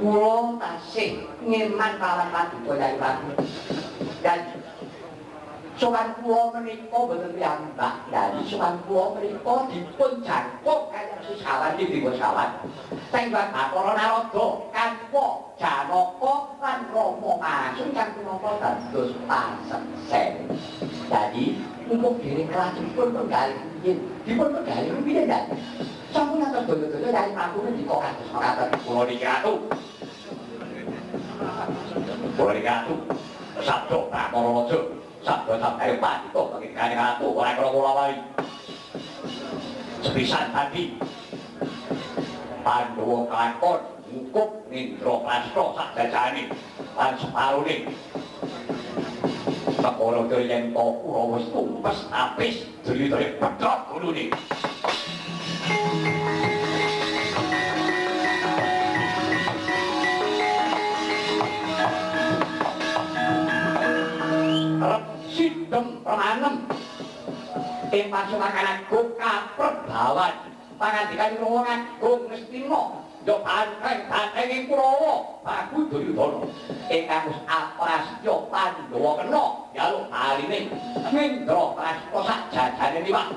[SPEAKER 2] Kulo tasih ngeman kawan padi boyai padi dan sowan kulo menika boten piyambak dari sowan kulo menika dipun jangkuk kaya sesawan iki sesawan sing Bathara Narada kanca Janaka lan Rama Masun kang punapa dados paseksen dadi mumpung diri kelajengipun penggalih yen dipun penggalih piye ndak sampun atus donya-donya dari pangune dikok kados mekaten kula niki ratu kula niki ratu sabda Bathara Raja sabda sabdae patito pangikane ratu ora kula wali sepisan tadi Pandhawa kelakon ngukup Indraprastha sakjajane lan separone Sekara yen to Kurawa wis tumpes apis dri-dri pedhot gulune Sidem pramanem ing pasukan agung kaprabawan pangandikan Rama Agung Ngastina yo banteng ing Kurawa Prabu Duryudana ingkang wis aprastya Pandhawa kena jaluk baline Indraprastha sakjajane liwat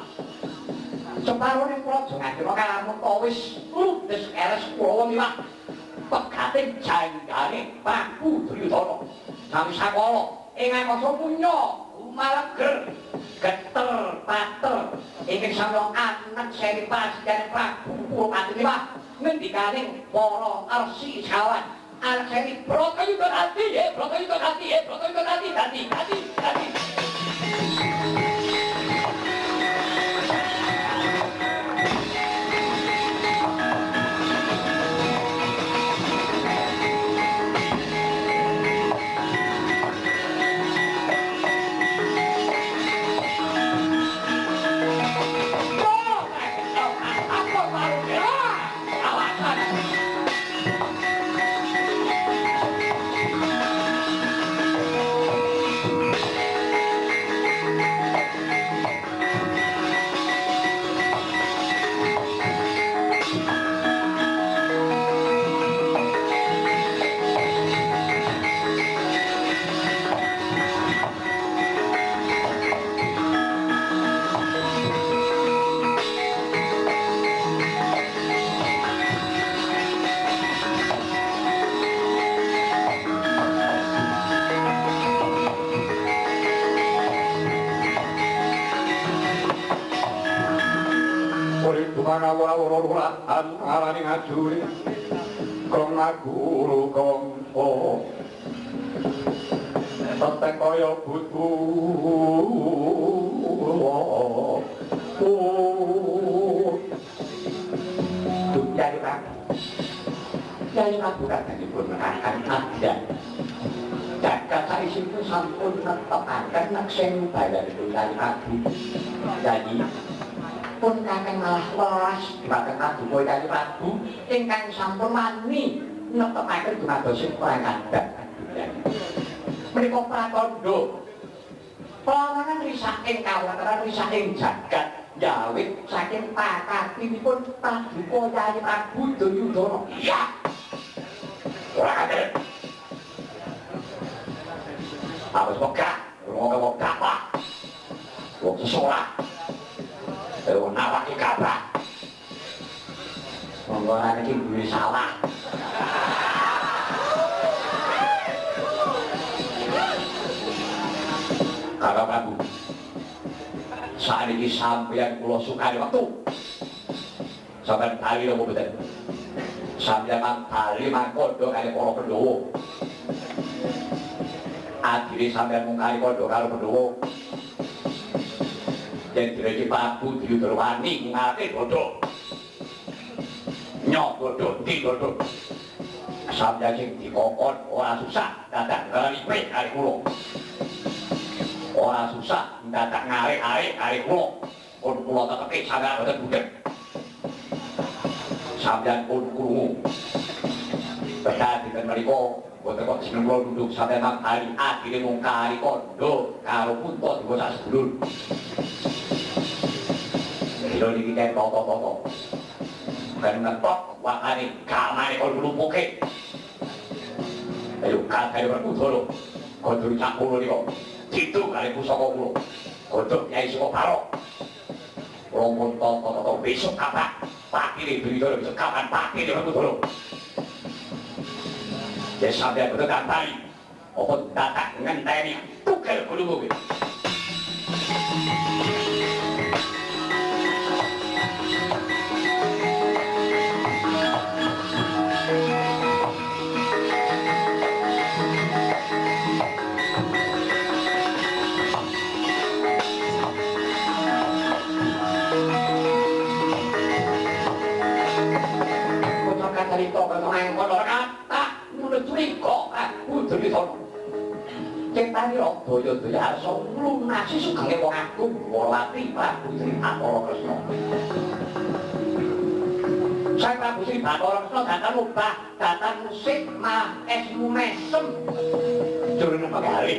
[SPEAKER 2] separone praja Ngastina kalamun wis ludes keres Kurawa liwat pegating janggane Prabu Duryudana sami sakala ing angkasa punya Maleger geter pater ingkang samya anak seri pasdan Prabu Purwati liwat ngendikaning para arsi sawan anak seri Bratayudanati Bratayudanati dadi ora arani ngajuri kong guru kongko tetek kaya butu Yai Prabu kadangipun menakan adyan jagat saisipun sampun netokaken neksing bayanipun Yai Prabu Yai pun kakang malah welas dhumateng paduka Yai Prabu ingkang sampun wani netokaken dumadosing perang kadang menika pratandha pelawanan risaking kawateran risaking jagat jawit saking pakatipun paduka Yai Prabu Duryudana. Iya. Ora kaget. Awis megah, wong Pak. Wong sesorak. Wong nawaki kabar. Monggo ana iki duwe salah. Kakang Prabu. Saniki sampeyan kula sukani wektu. Sampeyan tali nopo mboten? Sampeyan tali mangkondo kali para Pandhawa. Adine sampeyan mung kali kondo karo Pandhawa. Yen Dèwi Prabu Duryudana wani ngate bodo. Nyok bodo di bodo. Sampeyan sing dikokon ora susah dadak ngripe kali kula. Ora susah dadak ngarek-arek kali kula. Pun kula tetep sangat boten budek. Sampeyan pun krungu. Berkat dinten menika boten kok jeneng kula duduk sampeyan nang kali adine mung kali kondo karo punta diwa sak sedulur. Kira niki ten toto-toto. Ben ngetok wakane kamane kok lumpuke. Ayo kakek berkudoro. Kondo cak kula nika. Itu kali pusaka kula. Kodhok Kyai Sukoparo. Kula pun toto-toto besok kapan? Pakile Duryudana besok kapan? Pakile berkudoro. Ya sampai betul kantari. Apa datak ngenteni tukel kulumu. Cerita kemang kono kata mulut riko aku Duryudana cetani ro daya-daya arsa lunasi sugenge wong agung Wolati Prabu Sri Bathara Kresna. Sang Prabu Sri Bathara Kresna datan obah datan musik mah esmu mesem jroning pegawai.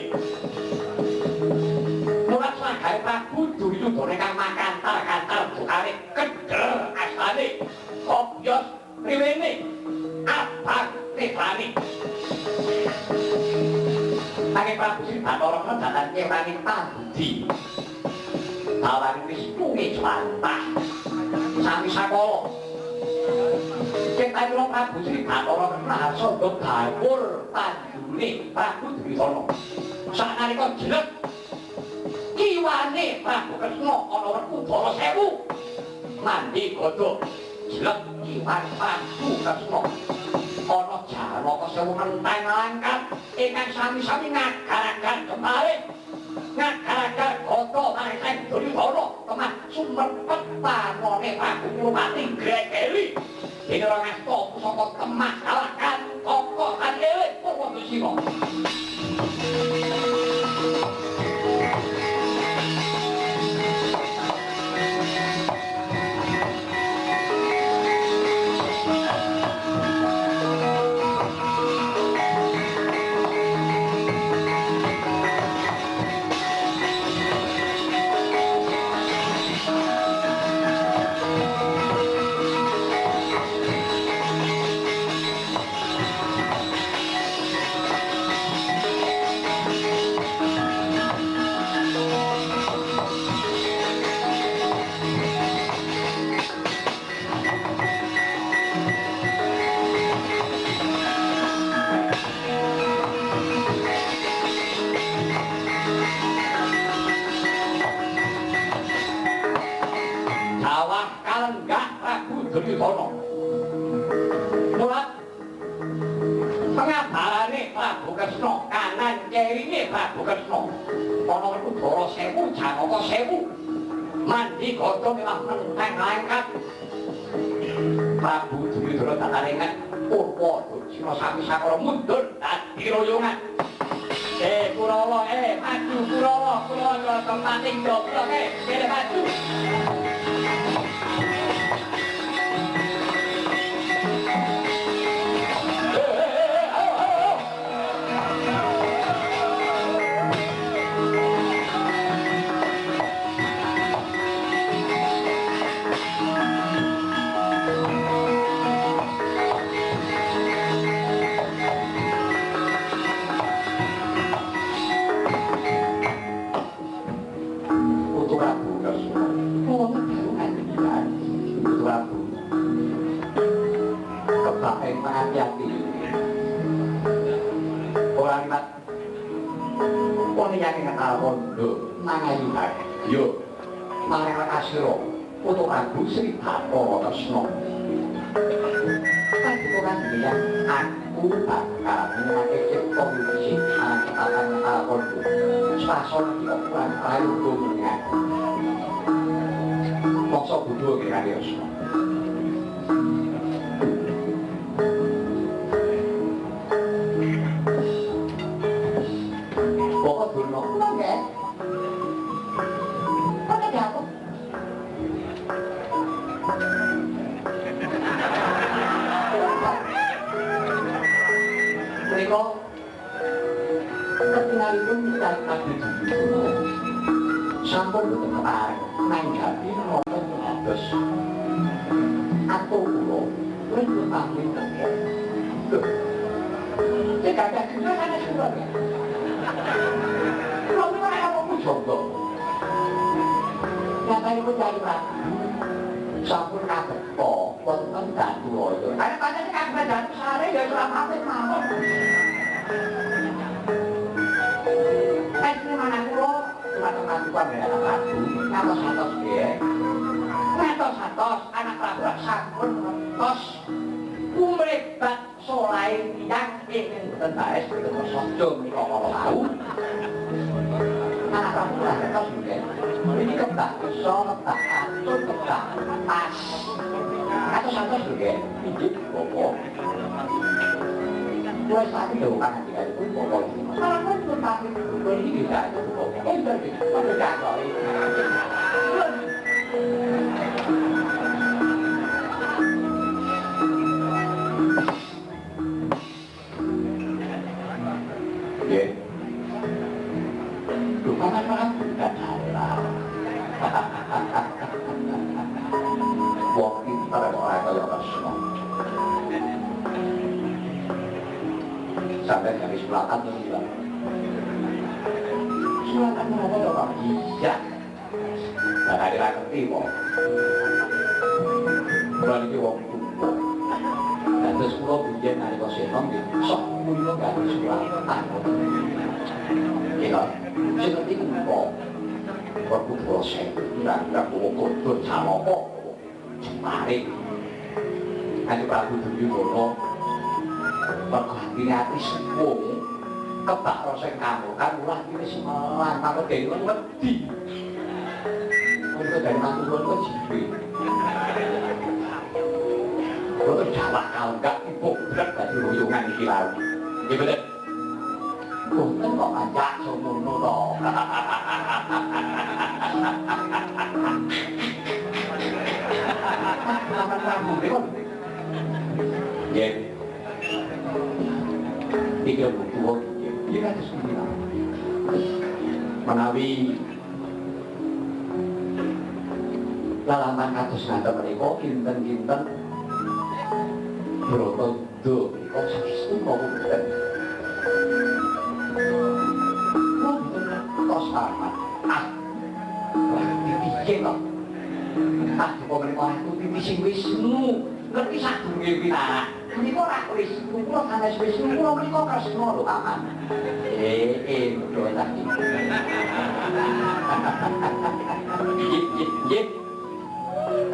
[SPEAKER 2] Mulat sagae Prabu Duryudana kang makantar-kantar bukane kedher asane kobyos riwene abang teplani. Nanging Prabu Sri Bathara Kresna datan nyewani pambudi. Bawan wis tuwi jwantah. Sami sakala. Cetani Prabu Sri Bathara Kresna sandha gawur pandune Prabu Duryudana. Sanalika jelek kiwane Prabu Kresna ana Werkudara Sewu. Mandi godhog jelek kiwan Prabu Kresna. Ana Janaka Sewu menteng langkat ingkang sami-sami ngagaraken kemarin. Ngagaraken kota marang Duryudana kemah sumepet panone Prabu Pati Grekeli. Dene ora ngasta pusaka kemah kalakan koko kan elit Purwodasira.
[SPEAKER 1] Mulat pengabarane Prabu Kresna kanan kiringe Prabu Kresna ana Udara 1000 Janaka 1000 mandi gada memang menteng lengkap Prabu Duryudana tataringan Purwa Durjina sami sakara mundur dadi royongan Kurawa maju Kurawa tempating joglo kene maju hati-hati orang lihat orang yang kata rondo nangayu baik yuk malah kasiro untuk Prabu Sri Bathara Kresna tapi orang bilang aku bakal memakai cipta wisi anak kata rondo spasol di okuran kayu dunia mokso buduh kira-kira semua ketinggalipun ditarik Nabi Duryudana sampun boten kepareng nanggapi wonten kados atur kula mriku pamit tengger lho dikata kula ana kula ya kula ora apa mujogo nyatane dari Prabu sampun kabekta wonten Datuwaya ana pancen kabeh datu sare ya ora pamit mawon mana kula teman-teman ya Prabu ngatos-atos nggih ngatos-atos anak Prabu sampun ngertos umrebat solae tiyang ingkang boten baes boten saja menika kala wau anak Prabu ngertos nggih iki kebak iso kebak atut kebak pas ngatos-atos nggih inggih Bapak wis tapi lho kan dikalipun Bapak kalau pun tapi beri kita itu berarti pada jatuh ya lupakan bukan Allah waktu itu pada orang kaya Kresna sampai dari selatan itu juga selatan ada orang bijak dan ada yang ngerti kok berani ke wong tumpo dan terus pulau bijen dari kosenong sok mulia dari selatan ya seperti tumpo berpulau dan pulau kotor sama kok cemari nanti Prabu Duryudana berganti hati sepung kebak rasa kamu kan ulah ini semelan kalau dari itu wedi untuk dari mantuan itu jiwi kalau jawab kalau enggak ibu berat dari royongan ini lalu ini bener bukan kok ajak semuanya dong kenapa kamu ya tiga butuh dia kan sembilan menawi lalaman kados nganten menika kinten-kinten Bratanda menika saestu kawula boten tos amat piye kok kok menika aku titi sing Wisnu ngerti sadurunge pinarak menika ora Wisnu kula sanes Wisnu kula menika Kresna lho Paman betul tadi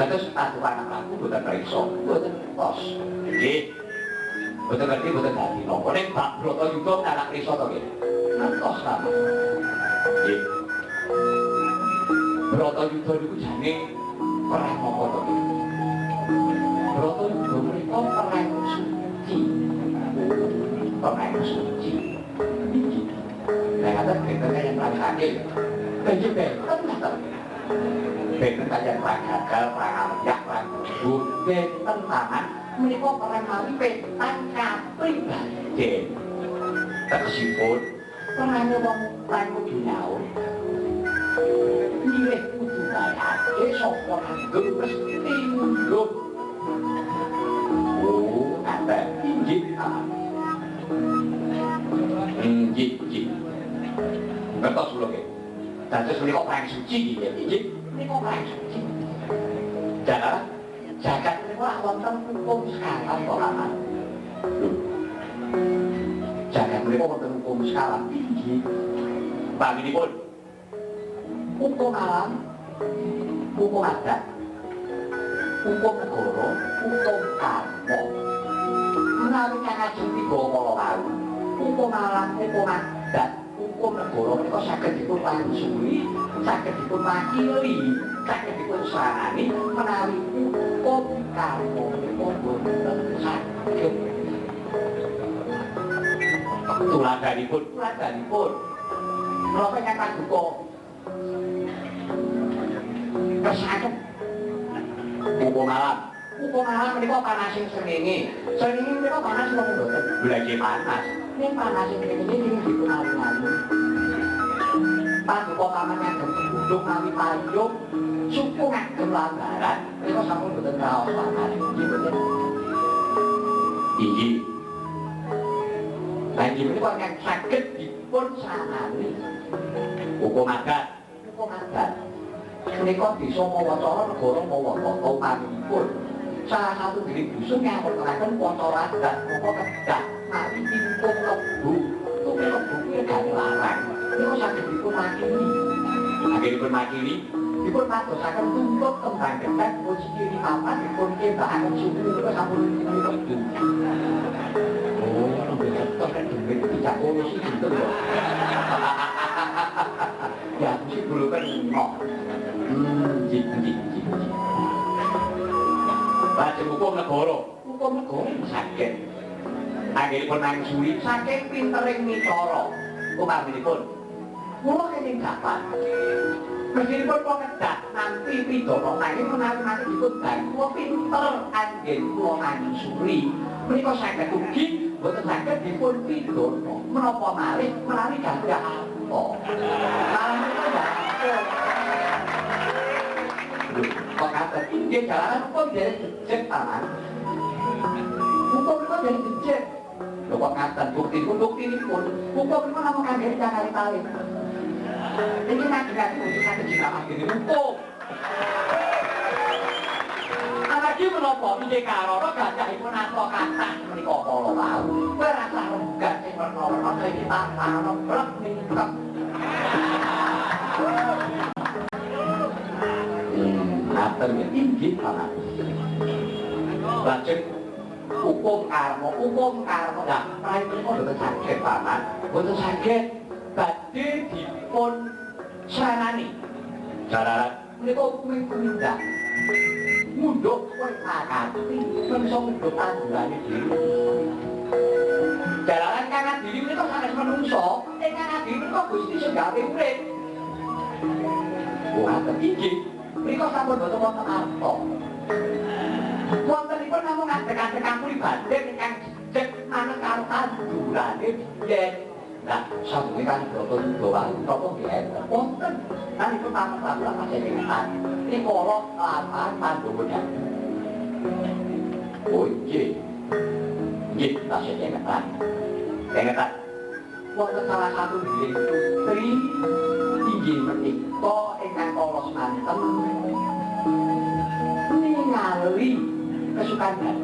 [SPEAKER 2] Dados aturan aku boten priksa, boten tos. Nggih. Boten ngerti boten dadi napa ning bab Bratayuda anak priksa to nggih. Ngertos ta? Nggih. Bratayuda niku jane perang napa to nggih? Bratayuda menika perang suci. Perang suci. Nggih. Nek ada kita yang perang sakit. Kanjeng benten. Benten kaya perang gagal, perang amyak, perang gugur, benten tangan menika perang kali petang kapribadi. Tegesipun perangnya wong perang kudu nyaur. Nilih kudu bayake sapa langgeng mesti mundur. Oh, ada injik tangan. Injik. Ngertos kula nggih. Dados menika perang suci nggih, injik. Menika perang suci. Jagat menika wonten hukum skala kolaman. Jagat menika wonten hukum skala tinggi. Panginipun hukum alam, hukum adat, hukum negara, hukum karma. Menawi kang ajeng tiga kala wau, hukum alam, hukum adat, hukum negara menika saged dipun wangsuli, saged dipun wakili, saged dipun sarani menawi hukum karma menika boten saged. Tuladanipun, menapa ingkang paduka kesaken hukum alam menika panasing srengenge menika panas napa mboten? Blanje panas. Ning panasing srengenge ning dipun alun-alun. Paduka pamangan gendung kami payung suku ngagem lambaran menika sampun boten raos panas. Nggih mboten? Inggih. Lagi menika ingkang saged dipun sanani hukum adat. Menika bisa mawacara negara mawa tata pamanipun. Salah satu dari dusun yang perkenalkan wacara adat moko kedah mari timpung lebu. Tumpuk lebu kuwi gane larang. Menika saged dipun makili. Akhiripun makili dipun madosaken tumpuk kembang ketek posisi di papan dipun kembakaken suku menika sampun lebu. Oh, betul kan duit tidak urusi gitu loh. Ya, mesti dulu kan ngok. Jik. Lajeng hukum negara saged. Anggenipun mangsuli saking pintering mitara. Upaminipun kula kenging dapat. Meskipun kula kedah nampi pidana nanging menawi dipun kula pinter anggen kula mangsuli. Menika saged ugi boten saged dipun pidana. Menapa malih menawi gadah apa. Kok kata dia jalanan hukum dari jejak tangan. Hukum itu dari jejak. Kok kata bukti ini pun hukum itu nama kandang jangan ditarik. Ini nanti untuk satu jinak ini hukum. Lagi menopo ide karoro gajah itu nato kata menikah polo tahu. Berasa regat yang bernomor ini tanpa nomor minta. Aturnya tinggi banget. Lajeng hukum karma. Nah, lain ini kok betul sakit banget. Betul sakit. Badhe dipun sanani. Cara mereka minta munduk kowe akati menso munduk tanggane dhewe. Jalaran kangen diri menika sanes menungso, kangen diri menika Gusti segawe urip. Wah, tinggi. Mereka sampun boten wonten arta. Wontenipun namung ngadeg-adeg pribadi ingkang jejeg manut karo tandurane yen. Nah, sampune kan Bratayuda wae napa nggih wonten. Nalika tamu-tamu panjenengan rikala lampahan Pandhawa. Oh nggih. Nggih, tasih ingetan. Wonten salah satu Tri inggih menika ingkang kala semanten ningali kesukaan